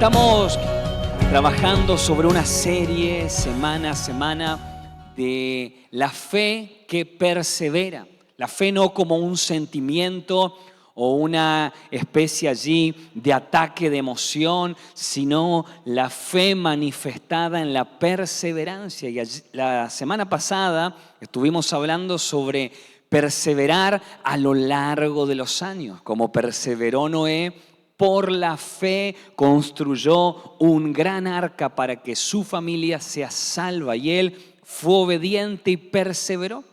Estamos trabajando sobre una serie semana a semana de la fe que persevera. La fe no como un sentimiento o una especie allí de ataque de emoción, sino la fe manifestada en la perseverancia. Y la semana pasada estuvimos hablando sobre perseverar a lo largo de los años, como perseveró Noé. Por la fe construyó un gran arca para que su familia sea salva y él fue obediente y perseveró.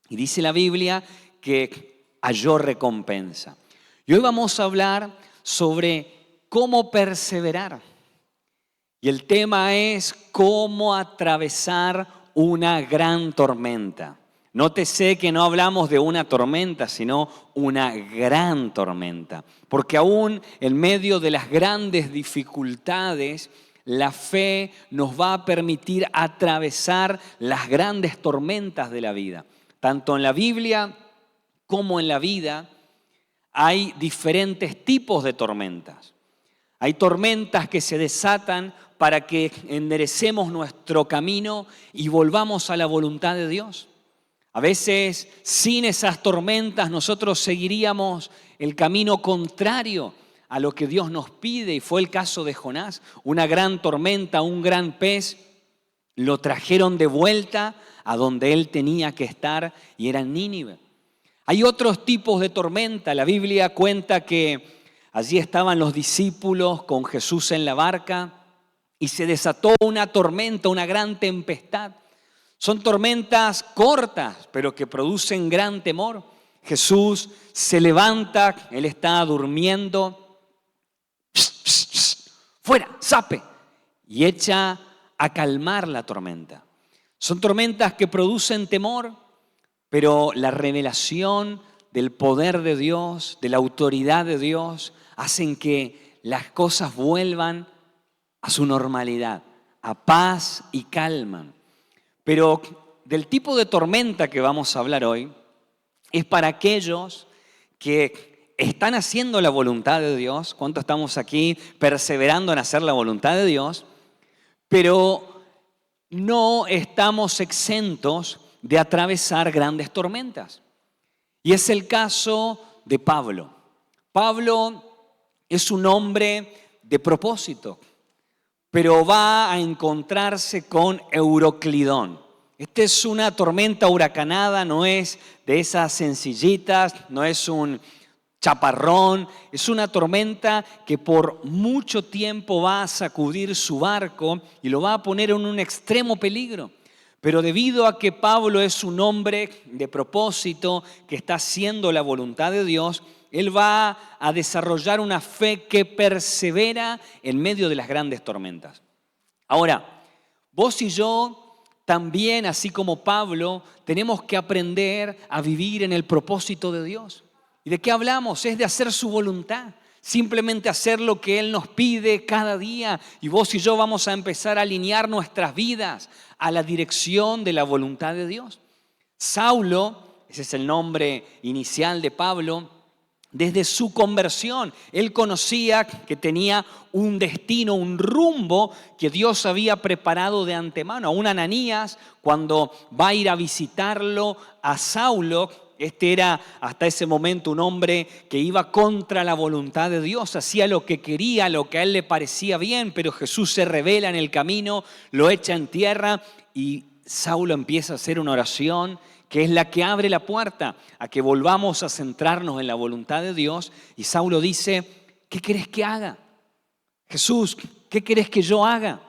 Y dice la Biblia que halló recompensa. Y hoy vamos a hablar sobre cómo perseverar. Y el tema es cómo atravesar una gran tormenta. Nótese que no hablamos de una tormenta, sino una gran tormenta. Porque aún en medio de las grandes dificultades, la fe nos va a permitir atravesar las grandes tormentas de la vida. Tanto en la Biblia como en la vida hay diferentes tipos de tormentas. Hay tormentas que se desatan para que enderecemos nuestro camino y volvamos a la voluntad de Dios. A veces, sin esas tormentas, nosotros seguiríamos el camino contrario a lo que Dios nos pide. Y fue el caso de Jonás. Una gran tormenta, un gran pez, lo trajeron de vuelta a donde él tenía que estar y era en Nínive. Hay otros tipos de tormenta. La Biblia cuenta que allí estaban los discípulos con Jesús en la barca y se desató una tormenta, una gran tempestad. Son tormentas cortas, pero que producen gran temor. Jesús se levanta, él está durmiendo. Fuera, zape. Y echa a calmar la tormenta. Son tormentas que producen temor, pero la revelación del poder de Dios, de la autoridad de Dios, hacen que las cosas vuelvan a su normalidad, a paz y calma. Pero del tipo de tormenta que vamos a hablar hoy es para aquellos que están haciendo la voluntad de Dios. ¿Cuántos estamos aquí perseverando en hacer la voluntad de Dios? Pero no estamos exentos de atravesar grandes tormentas. Y es el caso de Pablo. Pablo es un hombre de propósito, pero va a encontrarse con Euroclidón. Esta es una tormenta huracanada, no es de esas sencillitas, no es un chaparrón, es una tormenta que por mucho tiempo va a sacudir su barco y lo va a poner en un extremo peligro. Pero debido a que Pablo es un hombre de propósito que está haciendo la voluntad de Dios, él va a desarrollar una fe que persevera en medio de las grandes tormentas. Ahora, vos y yo también, así como Pablo, tenemos que aprender a vivir en el propósito de Dios. ¿Y de qué hablamos? Es de hacer su voluntad. Simplemente hacer lo que Él nos pide cada día. Y vos y yo vamos a empezar a alinear nuestras vidas a la dirección de la voluntad de Dios. Saulo, ese es el nombre inicial de Pablo, desde su conversión, él conocía que tenía un destino, un rumbo que Dios había preparado de antemano. Aún Ananías, cuando va a ir a visitarlo a Saulo, este era hasta ese momento un hombre que iba contra la voluntad de Dios, hacía lo que quería, lo que a él le parecía bien, pero Jesús se revela en el camino, lo echa en tierra y Saulo empieza a hacer una oración que es la que abre la puerta a que volvamos a centrarnos en la voluntad de Dios. Y Saulo dice, ¿qué querés que haga? Jesús, ¿qué querés que yo haga?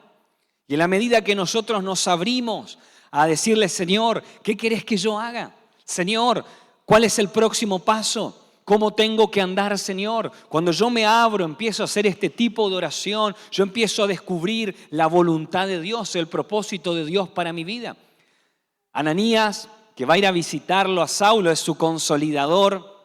Y en la medida que nosotros nos abrimos a decirle, Señor, ¿qué querés que yo haga? Señor, ¿cuál es el próximo paso? ¿Cómo tengo que andar, Señor? Cuando yo me abro, empiezo a hacer este tipo de oración, yo empiezo a descubrir la voluntad de Dios, el propósito de Dios para mi vida. Ananías, que va a ir a visitarlo a Saulo, es su consolidador,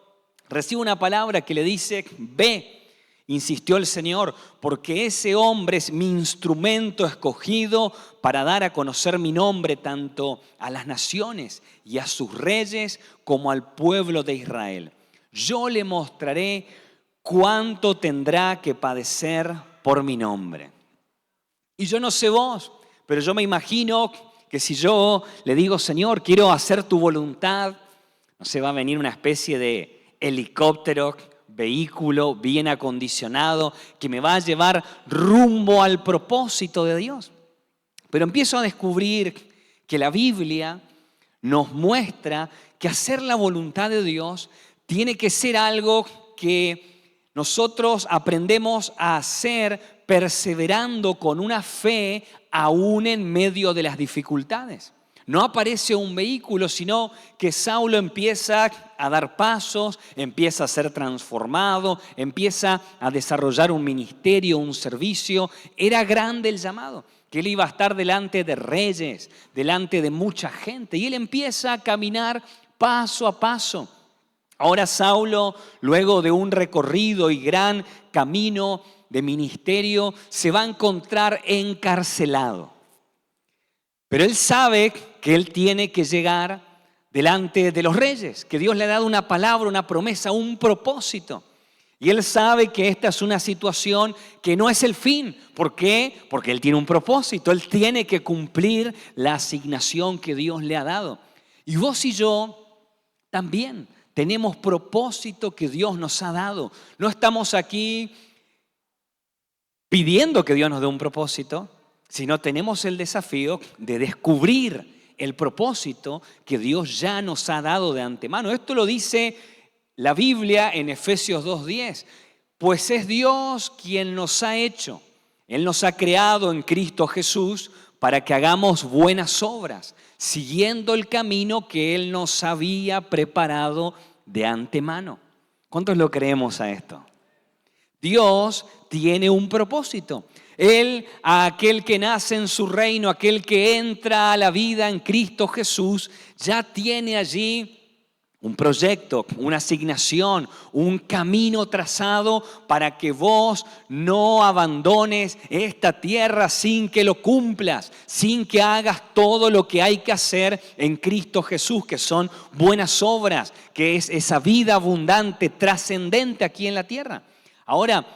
recibe una palabra que le dice, ve, insistió el Señor, porque ese hombre es mi instrumento escogido para dar a conocer mi nombre tanto a las naciones y a sus reyes como al pueblo de Israel. Yo le mostraré cuánto tendrá que padecer por mi nombre. Y yo no sé vos, pero yo me imagino que si yo le digo, Señor, quiero hacer tu voluntad, no sé, va a venir una especie de helicóptero, vehículo bien acondicionado que me va a llevar rumbo al propósito de Dios. Pero empiezo a descubrir que la Biblia nos muestra que hacer la voluntad de Dios tiene que ser algo que nosotros aprendemos a hacer perseverando con una fe aún en medio de las dificultades. No aparece un vehículo, sino que Saulo empieza a dar pasos, empieza a ser transformado, empieza a desarrollar un ministerio, un servicio. Era grande el llamado, que él iba a estar delante de reyes, delante de mucha gente. Y él empieza a caminar paso a paso. Ahora Saulo, luego de un recorrido y gran camino de ministerio, se va a encontrar encarcelado. Pero él sabe que él tiene que llegar delante de los reyes, que Dios le ha dado una palabra, una promesa, un propósito. Y él sabe que esta es una situación que no es el fin. ¿Por qué? Porque él tiene un propósito. Él tiene que cumplir la asignación que Dios le ha dado. Y vos y yo también tenemos propósito que Dios nos ha dado. No estamos aquí pidiendo que Dios nos dé un propósito, sino tenemos el desafío de descubrir el propósito que Dios ya nos ha dado de antemano. Esto lo dice la Biblia en Efesios 2:10. Pues es Dios quien nos ha hecho. Él nos ha creado en Cristo Jesús para que hagamos buenas obras, siguiendo el camino que Él nos había preparado de antemano. ¿Cuántos lo creemos a esto? Dios tiene un propósito. Él, a aquel que nace en su reino, aquel que entra a la vida en Cristo Jesús, ya tiene allí un proyecto, una asignación, un camino trazado para que vos no abandones esta tierra sin que lo cumplas, sin que hagas todo lo que hay que hacer en Cristo Jesús, que son buenas obras, que es esa vida abundante, trascendente aquí en la tierra. Ahora,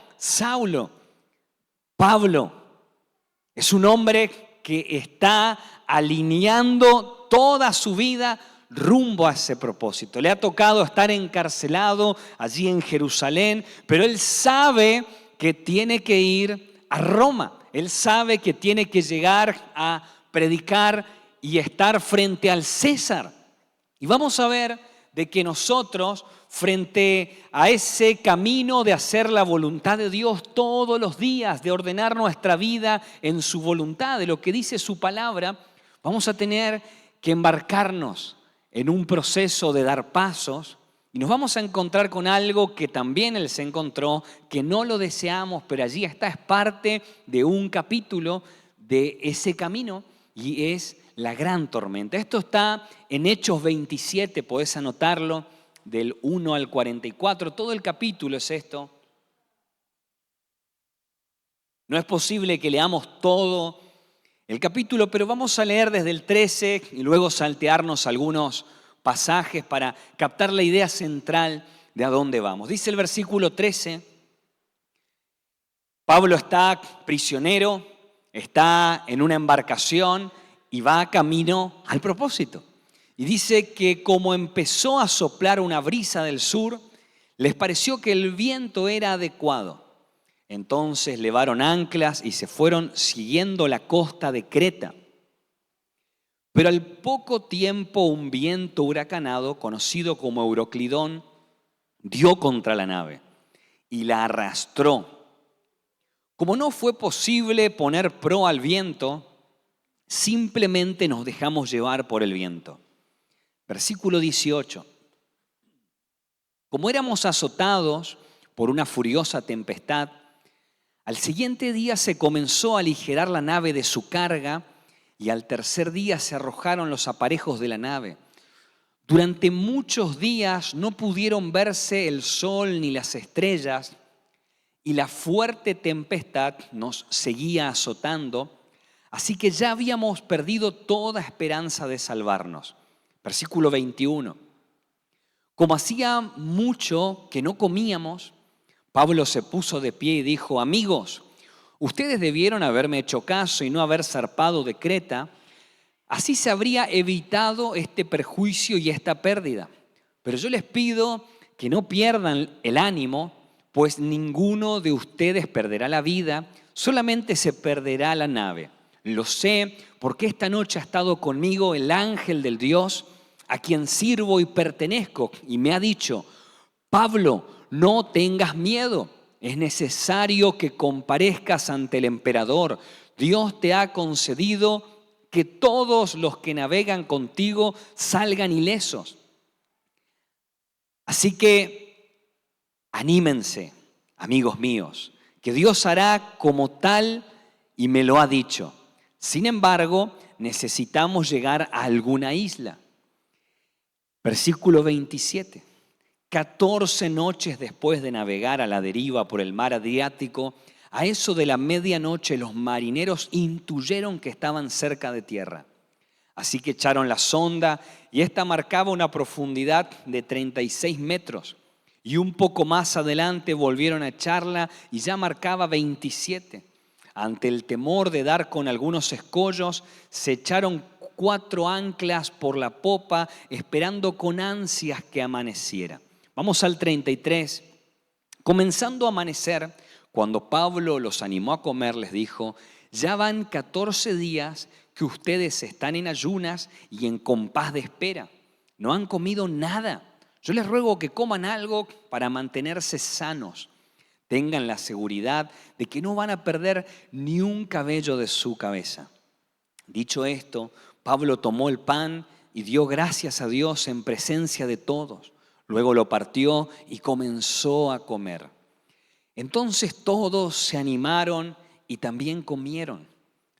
Pablo, es un hombre que está alineando toda su vida rumbo a ese propósito. Le ha tocado estar encarcelado allí en Jerusalén, pero él sabe que tiene que ir a Roma. Él sabe que tiene que llegar a predicar y estar frente al César. Y vamos a ver de que nosotros, frente a ese camino de hacer la voluntad de Dios todos los días, de ordenar nuestra vida en su voluntad, de lo que dice su palabra, vamos a tener que embarcarnos en un proceso de dar pasos y nos vamos a encontrar con algo que también Él se encontró, que no lo deseamos, pero allí está, es parte de un capítulo de ese camino y es la gran tormenta. Esto está en Hechos 27, podés anotarlo, del 1 al 44, todo el capítulo es esto. No es posible que leamos todo el capítulo, pero vamos a leer desde el 13 y luego saltearnos algunos pasajes para captar la idea central de a dónde vamos. Dice el versículo 13, Pablo está prisionero, está en una embarcación y va camino al propósito. Y dice que como empezó a soplar una brisa del sur, les pareció que el viento era adecuado. Entonces levaron anclas y se fueron siguiendo la costa de Creta. Pero al poco tiempo un viento huracanado, conocido como Euroclidón, dio contra la nave y la arrastró. Como no fue posible poner proa al viento, simplemente nos dejamos llevar por el viento. Versículo 18. Como éramos azotados por una furiosa tempestad, al siguiente día se comenzó a aligerar la nave de su carga y al tercer día se arrojaron los aparejos de la nave. Durante muchos días no pudieron verse el sol ni las estrellas y la fuerte tempestad nos seguía azotando, así que ya habíamos perdido toda esperanza de salvarnos. Versículo 21. Como hacía mucho que no comíamos, Pablo se puso de pie y dijo: amigos, Ustedes debieron haberme hecho caso y no haber zarpado de Creta. Así se habría evitado este perjuicio y esta pérdida. Pero yo les pido que no pierdan el ánimo, pues ninguno de ustedes perderá la vida, solamente se perderá la nave. Lo sé porque esta noche ha estado conmigo el ángel del Dios, a quien sirvo y pertenezco, y me ha dicho: Pablo, no tengas miedo, es necesario que comparezcas ante el emperador. Dios te ha concedido que todos los que navegan contigo salgan ilesos. Así que anímense, amigos míos, que Dios hará como tal y me lo ha dicho. Sin embargo, necesitamos llegar a alguna isla. Versículo 27. 14 noches después de navegar a la deriva por el mar Adriático, a eso de la medianoche los marineros intuyeron que estaban cerca de tierra. Así que echaron la sonda y esta marcaba una profundidad de 36 metros. Y un poco más adelante volvieron a echarla y ya marcaba 27. Ante el temor de dar con algunos escollos, se echaron 4 anclas por la popa, esperando con ansias que amaneciera. Vamos al 33. Comenzando a amanecer, cuando Pablo los animó a comer, les dijo: ya van 14 días que ustedes están en ayunas y en compás de espera. No han comido nada. Yo les ruego que coman algo para mantenerse sanos. Tengan la seguridad de que no van a perder ni un cabello de su cabeza. Dicho esto, Pablo tomó el pan y dio gracias a Dios en presencia de todos. Luego lo partió y comenzó a comer. Entonces todos se animaron y también comieron.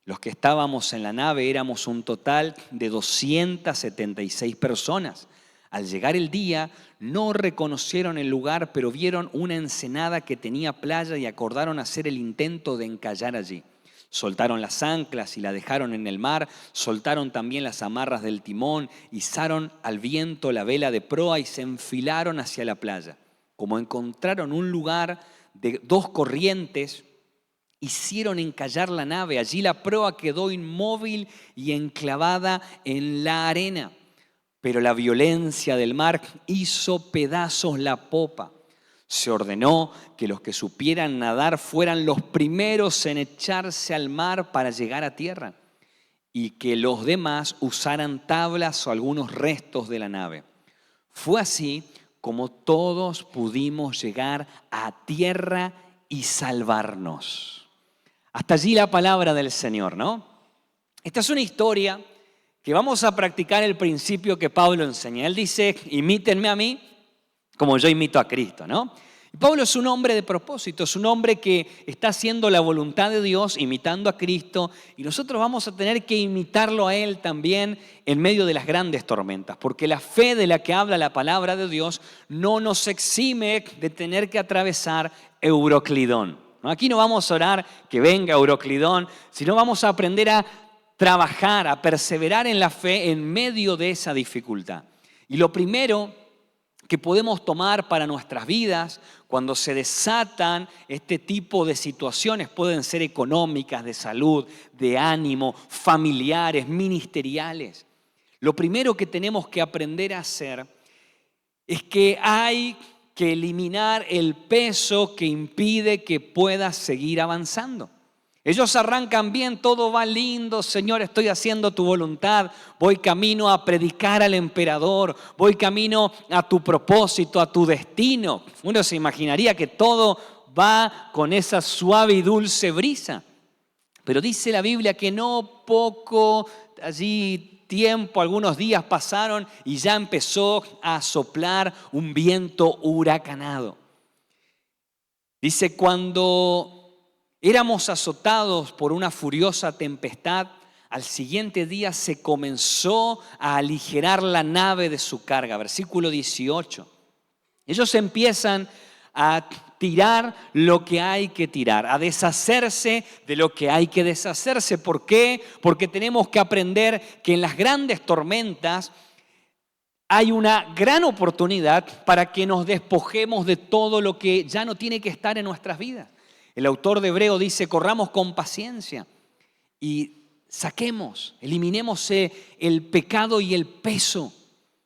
Los que estábamos en la nave éramos un total de 276 personas. Al llegar el día, no reconocieron el lugar, pero vieron una ensenada que tenía playa y acordaron hacer el intento de encallar allí. Soltaron las anclas y la dejaron en el mar, soltaron también las amarras del timón, izaron al viento la vela de proa y se enfilaron hacia la playa. Como encontraron un lugar de 2 corrientes, hicieron encallar la nave. Allí la proa quedó inmóvil y enclavada en la arena. Pero la violencia del mar hizo pedazos la popa. Se ordenó que los que supieran nadar fueran los primeros en echarse al mar para llegar a tierra y que los demás usaran tablas o algunos restos de la nave. Fue así como todos pudimos llegar a tierra y salvarnos. Hasta allí la palabra del Señor, ¿no? Esta es una historia que vamos a practicar el principio que Pablo enseña. Él dice: imítenme a mí como yo imito a Cristo, ¿no? Y Pablo es un hombre de propósito, es un hombre que está haciendo la voluntad de Dios, imitando a Cristo, y nosotros vamos a tener que imitarlo a Él también en medio de las grandes tormentas, porque la fe de la que habla la palabra de Dios no nos exime de tener que atravesar Euroclidón. Aquí no vamos a orar que venga Euroclidón, sino vamos a aprender a trabajar, a perseverar en la fe en medio de esa dificultad. Y lo primero que podemos tomar para nuestras vidas cuando se desatan este tipo de situaciones, pueden ser económicas, de salud, de ánimo, familiares, ministeriales. Lo primero que tenemos que aprender a hacer es que hay que eliminar el peso que impide que puedas seguir avanzando. Ellos arrancan bien, todo va lindo, Señor, estoy haciendo tu voluntad, voy camino a predicar al emperador, voy camino a tu propósito, a tu destino. Uno se imaginaría que todo va con esa suave y dulce brisa. Pero dice la Biblia que no poco allí tiempo, algunos días pasaron y ya empezó a soplar un viento huracanado. Dice: cuando éramos azotados por una furiosa tempestad, al siguiente día se comenzó a aligerar la nave de su carga. Versículo 18. Ellos empiezan a tirar lo que hay que tirar, a deshacerse de lo que hay que deshacerse. ¿Por qué? Porque tenemos que aprender que en las grandes tormentas hay una gran oportunidad para que nos despojemos de todo lo que ya no tiene que estar en nuestras vidas. El autor de Hebreo dice, corramos con paciencia y eliminemos el pecado y el peso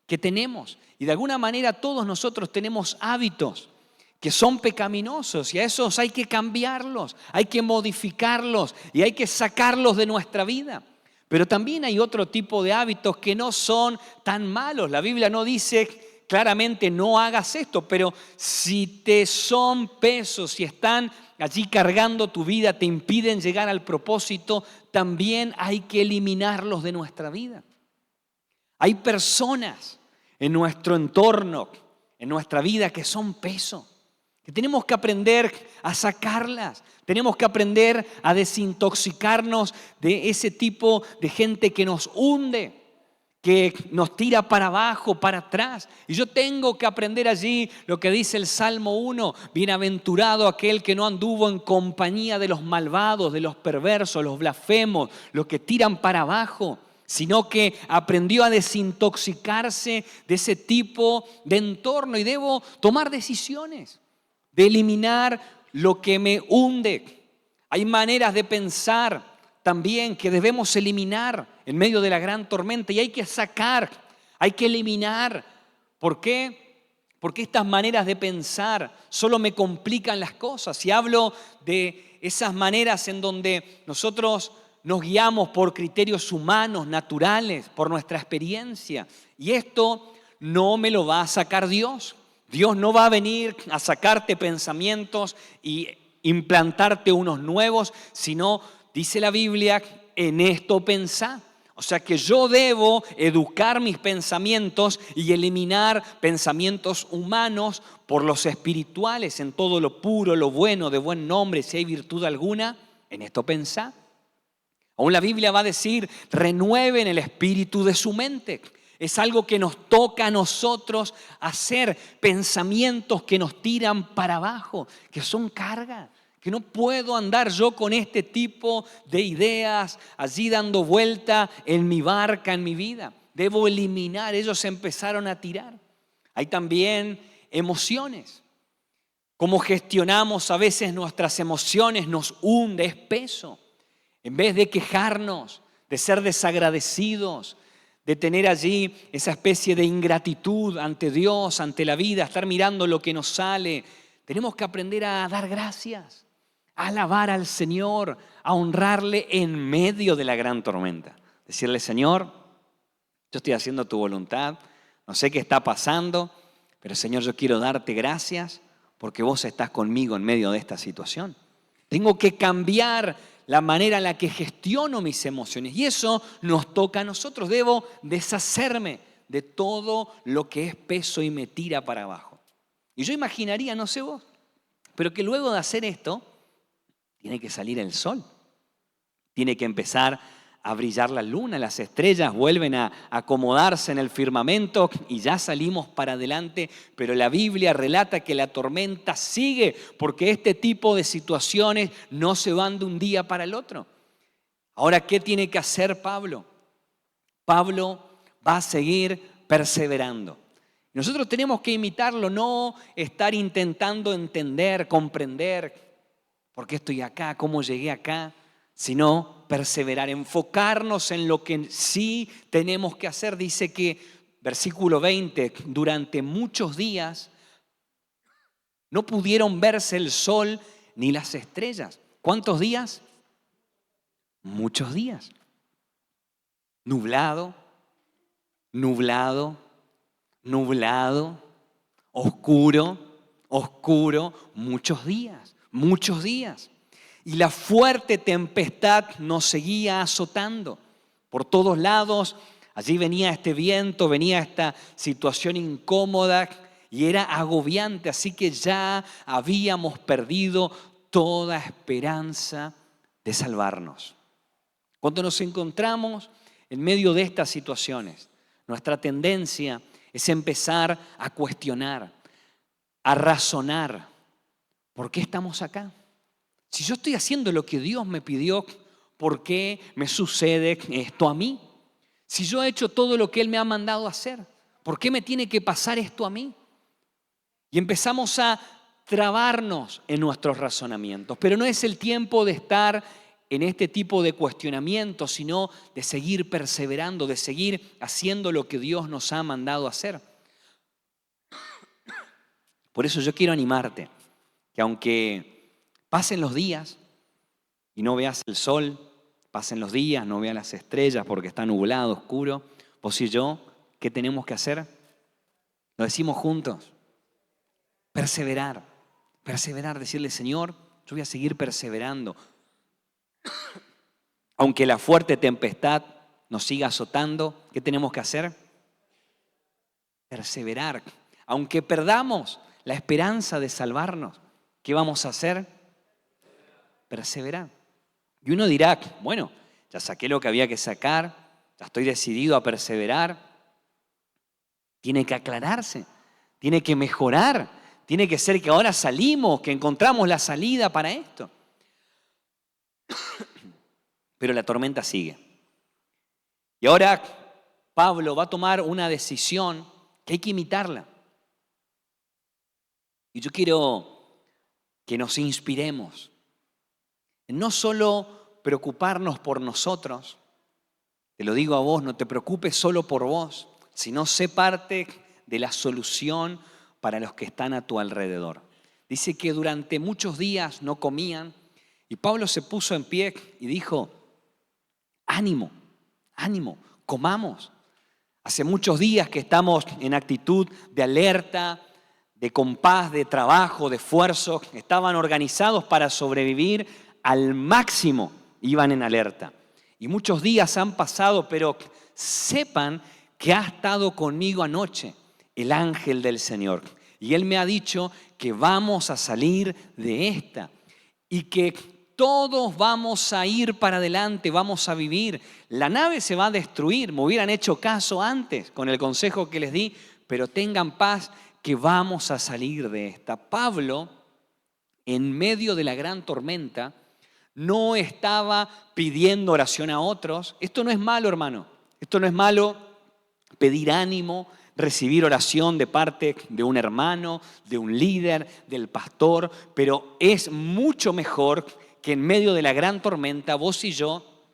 que tenemos. Y de alguna manera todos nosotros tenemos hábitos que son pecaminosos y a esos hay que cambiarlos, hay que modificarlos y hay que sacarlos de nuestra vida. Pero también hay otro tipo de hábitos que no son tan malos. La Biblia no dice claramente no hagas esto, pero si te son pesos, si están allí cargando tu vida, te impiden llegar al propósito, también hay que eliminarlos de nuestra vida. Hay personas en nuestro entorno, en nuestra vida, que son peso, que tenemos que aprender a sacarlas. Tenemos que aprender a desintoxicarnos de ese tipo de gente que nos hunde, que nos tira para abajo, para atrás. Y yo tengo que aprender allí lo que dice el Salmo 1. Bienaventurado aquel que no anduvo en compañía de los malvados, de los perversos, los blasfemos, los que tiran para abajo, sino que aprendió a desintoxicarse de ese tipo de entorno. Y debo tomar decisiones de eliminar lo que me hunde. Hay maneras de pensar también que debemos eliminar en medio de la gran tormenta y hay que sacar, hay que eliminar. ¿Por qué? Porque estas maneras de pensar solo me complican las cosas. Y hablo de esas maneras en donde nosotros nos guiamos por criterios humanos, naturales, por nuestra experiencia. Y esto no me lo va a sacar Dios. Dios no va a venir a sacarte pensamientos y implantarte unos nuevos, sino, dice la Biblia, en esto pensá. O sea que yo debo educar mis pensamientos y eliminar pensamientos humanos por los espirituales, en todo lo puro, lo bueno, de buen nombre, si hay virtud alguna, en esto pensá. Aún la Biblia va a decir, renueven el espíritu de su mente. Es algo que nos toca a nosotros hacer, pensamientos que nos tiran para abajo, que son carga, que no puedo andar yo con este tipo de ideas allí dando vuelta en mi barca, en mi vida. Debo eliminar, ellos empezaron a tirar. Hay también emociones. Cómo gestionamos a veces nuestras emociones nos hunde, es peso. En vez de quejarnos, de ser desagradecidos, de tener allí esa especie de ingratitud ante Dios, ante la vida, estar mirando lo que nos sale, tenemos que aprender a dar gracias, a alabar al Señor, a honrarle en medio de la gran tormenta. Decirle, Señor, yo estoy haciendo tu voluntad, no sé qué está pasando, pero Señor, yo quiero darte gracias porque vos estás conmigo en medio de esta situación. Tengo que cambiar la manera en la que gestiono mis emociones. Y eso nos toca a nosotros. Debo deshacerme de todo lo que es peso y me tira para abajo. Y yo imaginaría, no sé vos, pero que luego de hacer esto, tiene que salir el sol. Tiene que empezar a brillar la luna, las estrellas vuelven a acomodarse en el firmamento y ya salimos para adelante, pero la Biblia relata que la tormenta sigue porque este tipo de situaciones no se van de un día para el otro. Ahora, ¿qué tiene que hacer Pablo? Pablo va a seguir perseverando. Nosotros tenemos que imitarlo, no estar intentando entender, comprender por qué estoy acá, cómo llegué acá, sino perseverar, enfocarnos en lo que sí tenemos que hacer. Dice que, versículo 20, durante muchos días no pudieron verse el sol ni las estrellas. ¿Cuántos días? Muchos días. Nublado, nublado, nublado, oscuro, oscuro, muchos días, muchos días. Y la fuerte tempestad nos seguía azotando por todos lados. Allí venía este viento, venía esta situación incómoda y era agobiante. Así que ya habíamos perdido toda esperanza de salvarnos. Cuando nos encontramos en medio de estas situaciones, nuestra tendencia es empezar a cuestionar, a razonar. ¿Por qué estamos acá? Si yo estoy haciendo lo que Dios me pidió, ¿por qué me sucede esto a mí? Si yo he hecho todo lo que Él me ha mandado hacer, ¿por qué me tiene que pasar esto a mí? Y empezamos a trabarnos en nuestros razonamientos. Pero no es el tiempo de estar en este tipo de cuestionamientos, sino de seguir perseverando, de seguir haciendo lo que Dios nos ha mandado hacer. Por eso yo quiero animarte, que aunque pasen los días y no veas el sol, pasen los días, no veas las estrellas porque está nublado, oscuro, vos y yo, ¿qué tenemos que hacer? Lo decimos juntos, perseverar, perseverar, decirle, Señor, yo voy a seguir perseverando. Aunque la fuerte tempestad nos siga azotando, ¿qué tenemos que hacer? Perseverar. Aunque perdamos la esperanza de salvarnos, ¿qué vamos a hacer? Perseverar. Y uno dirá, bueno, ya saqué lo que había que sacar, ya estoy decidido a perseverar. Tiene que aclararse, tiene que mejorar, tiene que ser que ahora salimos, que encontramos la salida para esto. Pero la tormenta sigue. Y ahora Pablo va a tomar una decisión que hay que imitarla. Y yo quiero que nos inspiremos en no solo preocuparnos por nosotros, te lo digo a vos, no te preocupes solo por vos, sino sé parte de la solución para los que están a tu alrededor. Dice que durante muchos días no comían y Pablo se puso en pie y dijo, ánimo, ánimo, comamos. Hace muchos días que estamos en actitud de alerta, de compás, de trabajo, de esfuerzo. Estaban organizados para sobrevivir al máximo, iban en alerta. Y muchos días han pasado, pero sepan que ha estado conmigo anoche el ángel del Señor. Y Él me ha dicho que vamos a salir de esta y que todos vamos a ir para adelante, vamos a vivir. La nave se va a destruir, me hubieran hecho caso antes con el consejo que les di, pero tengan paz que vamos a salir de esta. Pablo, en medio de la gran tormenta, no estaba pidiendo oración a otros. Esto no es malo, hermano. Esto no es malo pedir ánimo, recibir oración de parte de un hermano, de un líder, del pastor, pero es mucho mejor que en medio de la gran tormenta vos y yo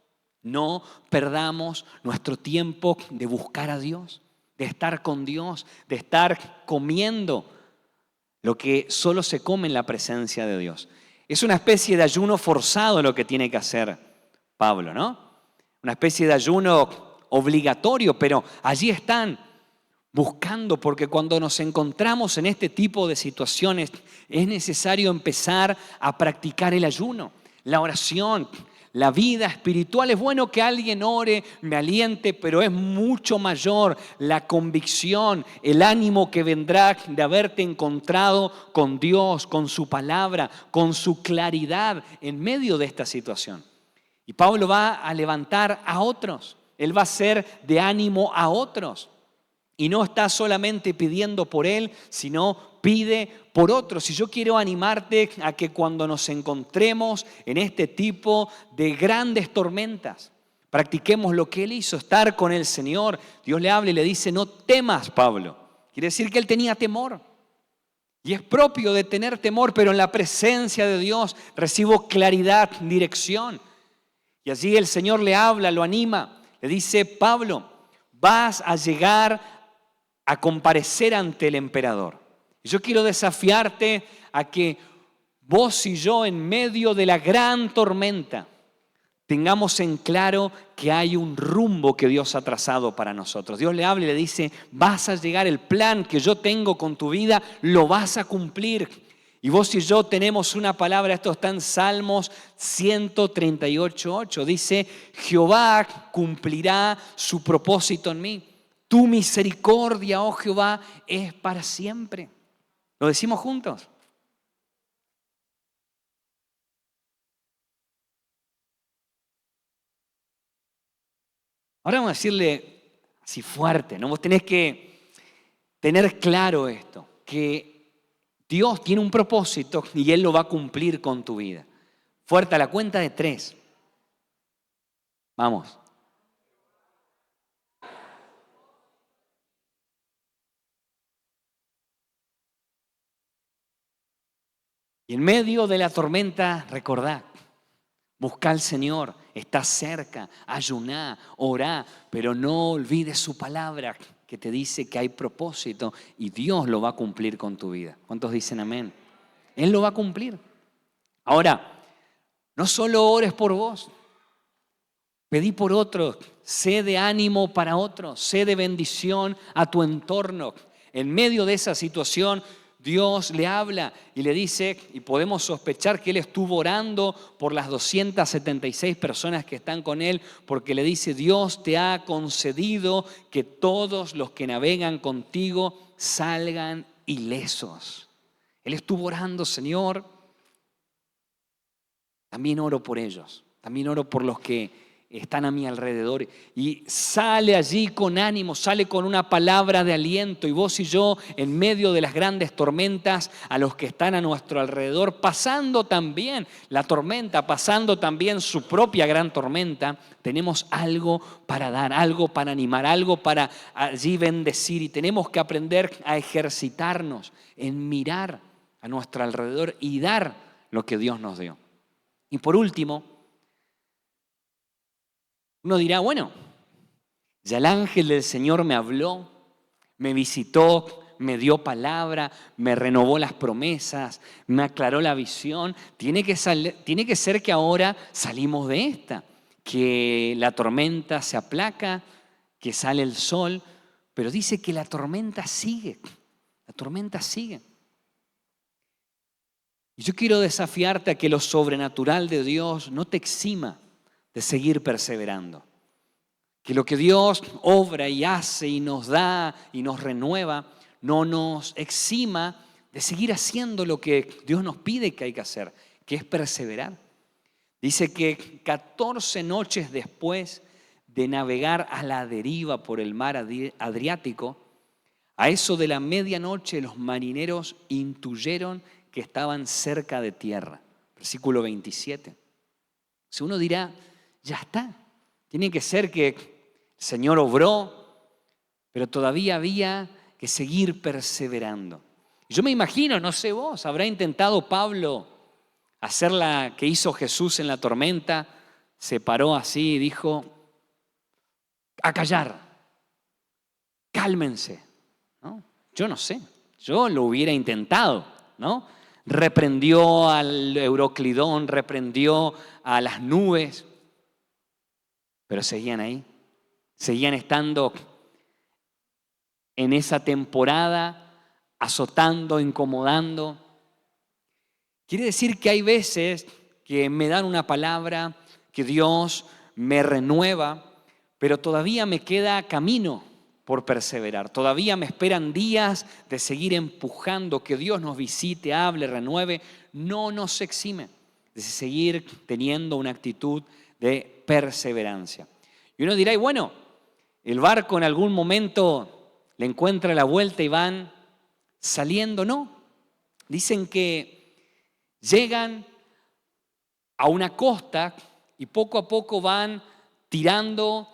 no perdamos nuestro tiempo de buscar a Dios, de estar con Dios, de estar comiendo lo que solo se come en la presencia de Dios. Es una especie de ayuno forzado lo que tiene que hacer Pablo, ¿no? Una especie de ayuno obligatorio, pero allí están buscando, porque cuando nos encontramos en este tipo de situaciones es necesario empezar a practicar el ayuno, la oración, la vida espiritual. Es bueno que alguien ore, me aliente, pero es mucho mayor la convicción, el ánimo que vendrá de haberte encontrado con Dios, con su palabra, con su claridad en medio de esta situación. Y Pablo va a levantar a otros, él va a ser de ánimo a otros. Y no está solamente pidiendo por él, sino pide por otros. Y yo quiero animarte a que cuando nos encontremos en este tipo de grandes tormentas, practiquemos lo que él hizo, estar con el Señor. Dios le habla y le dice, no temas, Pablo. Quiere decir que él tenía temor. Y es propio de tener temor, pero en la presencia de Dios recibo claridad, dirección. Y allí el Señor le habla, lo anima, le dice, Pablo, vas a llegar a comparecer ante el emperador. Y yo quiero desafiarte a que vos y yo en medio de la gran tormenta tengamos en claro que hay un rumbo que Dios ha trazado para nosotros. Dios le habla y le dice, vas a llegar, el plan que yo tengo con tu vida, lo vas a cumplir. Y vos y yo tenemos una palabra, esto está en Salmos 138:8. Dice, Jehová cumplirá su propósito en mí. Tu misericordia, oh Jehová, es para siempre. ¿Lo decimos juntos? Ahora vamos a decirle así fuerte, ¿no? Vos tenés que tener claro esto, que Dios tiene un propósito y Él lo va a cumplir con tu vida. Fuerte, a la cuenta de 3. Vamos. Y en medio de la tormenta, recordad, busca al Señor, está cerca, ayuná, orá, pero no olvides su palabra que te dice que hay propósito y Dios lo va a cumplir con tu vida. ¿Cuántos dicen amén? Él lo va a cumplir. Ahora, no solo ores por vos, pedí por otros, sé de ánimo para otros, sé de bendición a tu entorno. En medio de esa situación, Dios le habla y le dice, y podemos sospechar que Él estuvo orando por las 276 personas que están con Él, porque le dice, Dios te ha concedido que todos los que navegan contigo salgan ilesos. Él estuvo orando, Señor, también oro por ellos, también oro por los que están a mi alrededor. Y sale allí con ánimo, sale con una palabra de aliento. Y vos y yo, en medio de las grandes tormentas, a los que están a nuestro alrededor, pasando también la tormenta, pasando también su propia gran tormenta, tenemos algo para dar, algo para animar, algo para allí bendecir. Y tenemos que aprender a ejercitarnos en mirar a nuestro alrededor y dar lo que Dios nos dio. Y por último, uno dirá, bueno, ya el ángel del Señor me habló, me visitó, me dio palabra, me renovó las promesas, me aclaró la visión. Tiene que ser que ahora salimos de esta, que la tormenta se aplaca, que sale el sol, pero dice que la tormenta sigue, la tormenta sigue. Y yo quiero desafiarte a que lo sobrenatural de Dios no te exima de seguir perseverando. Que lo que Dios obra y hace y nos da y nos renueva no nos exima de seguir haciendo lo que Dios nos pide que hay que hacer, que es perseverar. Dice que 14 noches después de navegar a la deriva por el mar Adriático, a eso de la medianoche los marineros intuyeron que estaban cerca de tierra. Versículo 27. Si uno dirá, ya está, tiene que ser que el Señor obró, pero todavía había que seguir perseverando. Yo me imagino, no sé vos, habrá intentado Pablo hacer la que hizo Jesús en la tormenta, se paró así y dijo, a callar, cálmense, ¿no? Yo no sé, yo lo hubiera intentado, ¿no? Reprendió al Euroclidón, reprendió a las nubes, pero seguían ahí, seguían estando en esa temporada, azotando, incomodando. Quiere decir que hay veces que me dan una palabra, que Dios me renueva, pero todavía me queda camino por perseverar. Todavía me esperan días de seguir empujando, que Dios nos visite, hable, renueve. No nos exime de seguir teniendo una actitud de perseverancia. Y uno dirá, y bueno, el barco en algún momento le encuentra la vuelta y van saliendo. No, dicen que llegan a una costa y poco a poco van tirando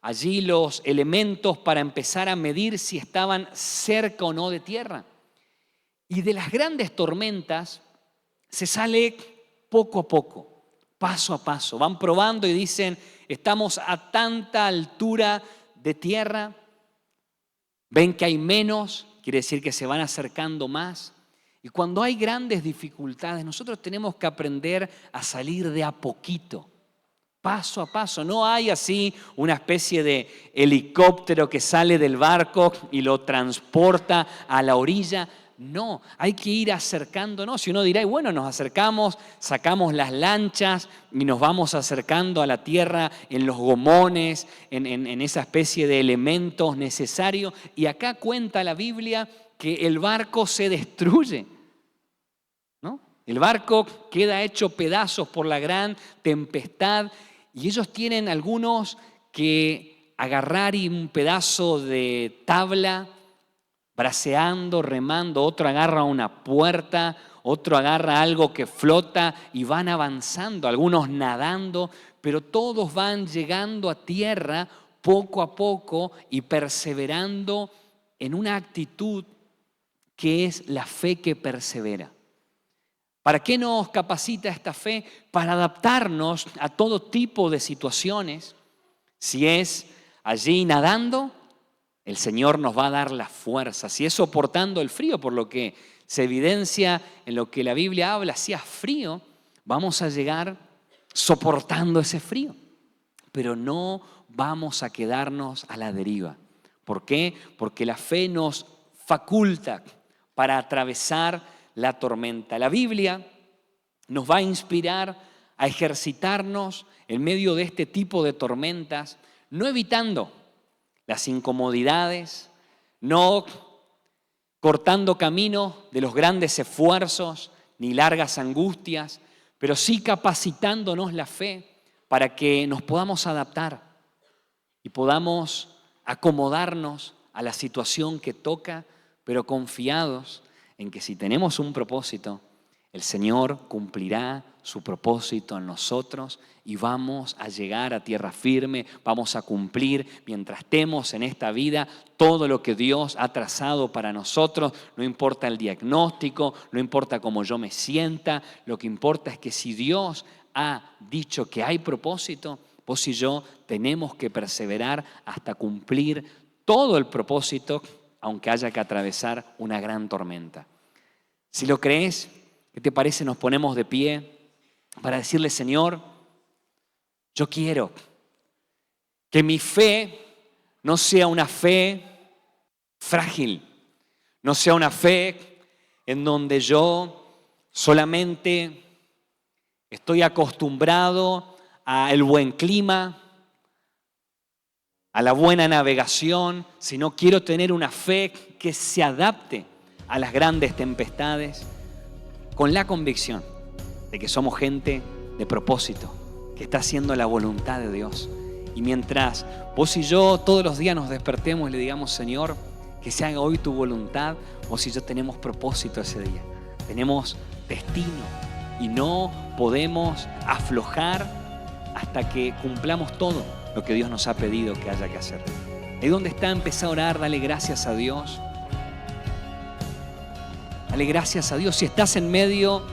allí los elementos para empezar a medir si estaban cerca o no de tierra. Y de las grandes tormentas se sale poco a poco, paso a paso. Van probando y dicen, estamos a tanta altura de tierra. Ven que hay menos, quiere decir que se van acercando más. Y cuando hay grandes dificultades, nosotros tenemos que aprender a salir de a poquito, paso a paso. No hay así una especie de helicóptero que sale del barco y lo transporta a la orilla. No, hay que ir acercándonos. Y uno dirá, y bueno, nos acercamos, sacamos las lanchas y nos vamos acercando a la tierra en los gomones, en esa especie de elementos necesarios. Y acá cuenta la Biblia que el barco se destruye, ¿no? El barco queda hecho pedazos por la gran tempestad y ellos tienen algunos que agarrar un pedazo de tabla, braceando, remando, otro agarra una puerta, otro agarra algo que flota y van avanzando, algunos nadando, pero todos van llegando a tierra poco a poco y perseverando en una actitud que es la fe que persevera. ¿Para qué nos capacita esta fe? Para adaptarnos a todo tipo de situaciones. Si es allí nadando, el Señor nos va a dar la fuerza. Si es soportando el frío, por lo que se evidencia en lo que la Biblia habla, si es frío, vamos a llegar soportando ese frío. Pero no vamos a quedarnos a la deriva. ¿Por qué? Porque la fe nos faculta para atravesar la tormenta. La Biblia nos va a inspirar a ejercitarnos en medio de este tipo de tormentas, no evitando las incomodidades, no cortando camino de los grandes esfuerzos ni largas angustias, pero sí capacitándonos la fe para que nos podamos adaptar y podamos acomodarnos a la situación que toca, pero confiados en que si tenemos un propósito, el Señor cumplirá su propósito en nosotros y vamos a llegar a tierra firme, vamos a cumplir mientras estemos en esta vida todo lo que Dios ha trazado para nosotros. No importa el diagnóstico, no importa cómo yo me sienta, lo que importa es que si Dios ha dicho que hay propósito, vos y yo tenemos que perseverar hasta cumplir todo el propósito, aunque haya que atravesar una gran tormenta. Si lo crees, ¿qué te parece? Nos ponemos de pie para decirle, Señor, yo quiero que mi fe no sea una fe frágil, no sea una fe en donde yo solamente estoy acostumbrado al buen clima, a la buena navegación, sino quiero tener una fe que se adapte a las grandes tempestades, con la convicción de que somos gente de propósito, que está haciendo la voluntad de Dios. Y mientras vos y yo todos los días nos despertemos y le digamos, Señor, que se haga hoy tu voluntad, vos y yo tenemos propósito ese día, tenemos destino y no podemos aflojar hasta que cumplamos todo lo que Dios nos ha pedido que haya que hacer. Ahí donde está, empezá a orar, dale gracias a Dios. Dale gracias a Dios. Si estás en medio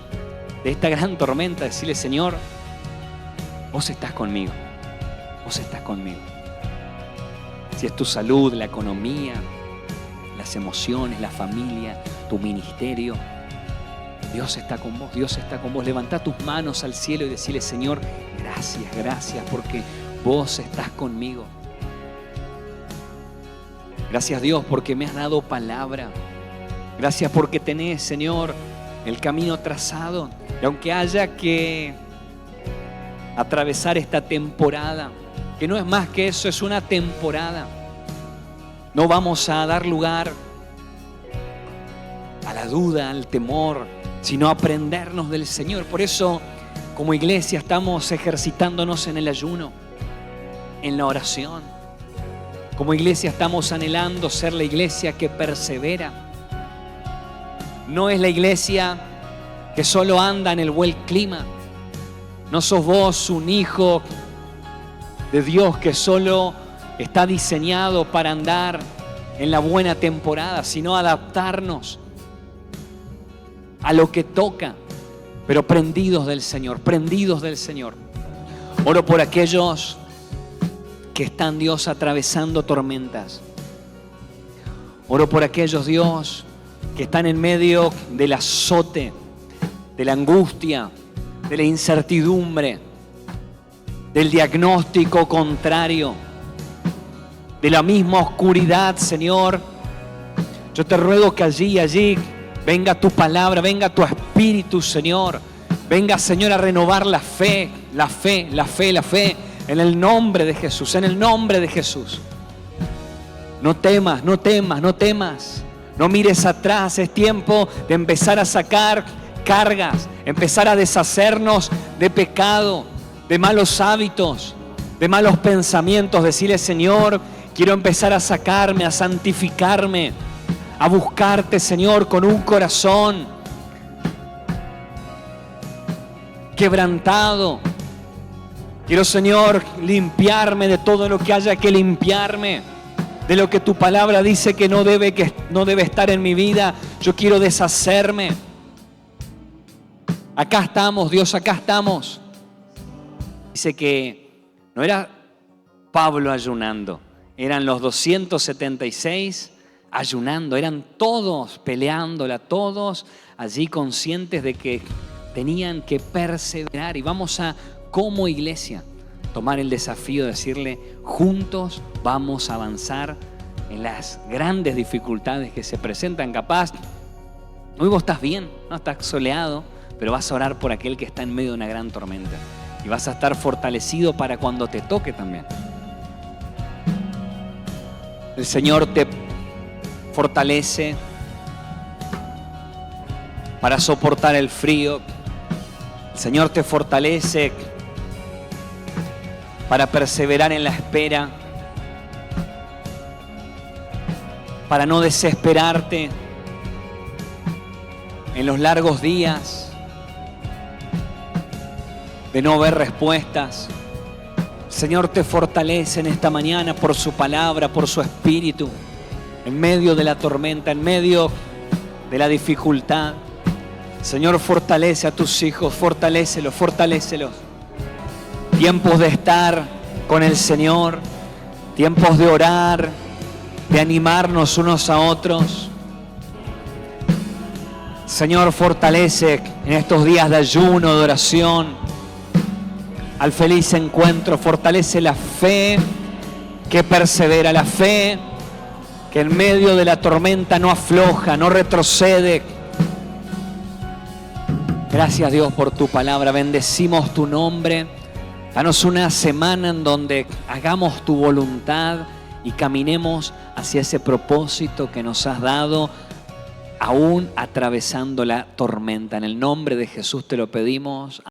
de esta gran tormenta, decirle, Señor, vos estás conmigo. Vos estás conmigo. Si es tu salud, la economía, las emociones, la familia, tu ministerio, Dios está con vos. Dios está con vos. Levantá tus manos al cielo y decirle, Señor, gracias, gracias, porque vos estás conmigo. Gracias, Dios, porque me has dado palabra. Gracias porque tenés, Señor, el camino trazado. Y aunque haya que atravesar esta temporada, que no es más que eso, es una temporada, no vamos a dar lugar a la duda, al temor, sino a aprendernos del Señor. Por eso, como iglesia, estamos ejercitándonos en el ayuno, en la oración. Como iglesia estamos anhelando ser la iglesia que persevera. No es la iglesia que solo anda en el buen clima. No sos vos un hijo de Dios que solo está diseñado para andar en la buena temporada, sino adaptarnos a lo que toca, pero prendidos del Señor, prendidos del Señor. Oro por aquellos que están, Dios, atravesando tormentas. Oro por aquellos, Dios, que están en medio del azote, de la angustia, de la incertidumbre, del diagnóstico contrario, de la misma oscuridad, Señor. Yo te ruego que allí venga tu palabra, venga tu espíritu, Señor. Venga, Señor, a renovar la fe, la fe, la fe, la fe, en el nombre de Jesús, en el nombre de Jesús. No temas, no temas, no temas. No mires atrás, es tiempo de empezar a sacar cargas, empezar a deshacernos de pecado, de malos hábitos, de malos pensamientos. Decirle, Señor, quiero empezar a sacarme, a santificarme, a buscarte, Señor, con un corazón quebrantado. Quiero, Señor, limpiarme de todo lo que haya que limpiarme, de lo que tu palabra dice que no debe estar en mi vida. Yo quiero deshacerme. Acá estamos, Dios, acá estamos. Dice que no era Pablo ayunando, eran los 276 ayunando, eran todos peleándola, todos allí conscientes de que tenían que perseverar. Y vamos a, como iglesia, tomar el desafío de decirle, juntos vamos a avanzar en las grandes dificultades que se presentan. Capaz, hoy vos estás bien, no estás soleado, pero vas a orar por aquel que está en medio de una gran tormenta. Y vas a estar fortalecido para cuando te toque también. El Señor te fortalece para soportar el frío. El Señor te fortalece para perseverar en la espera, para no desesperarte en los largos días de no ver respuestas. El Señor te fortalece en esta mañana por su palabra, por su espíritu, en medio de la tormenta, en medio de la dificultad. El Señor fortalece a tus hijos, fortalécelos, fortalécelos. Tiempos de estar con el Señor, tiempos de orar, de animarnos unos a otros. Señor, fortalece en estos días de ayuno, de oración, al feliz encuentro. Fortalece la fe que persevera, la fe que en medio de la tormenta no afloja, no retrocede. Gracias, Dios, por tu palabra. Bendecimos tu nombre. Danos una semana en donde hagamos tu voluntad y caminemos hacia ese propósito que nos has dado, aún atravesando la tormenta. En el nombre de Jesús te lo pedimos.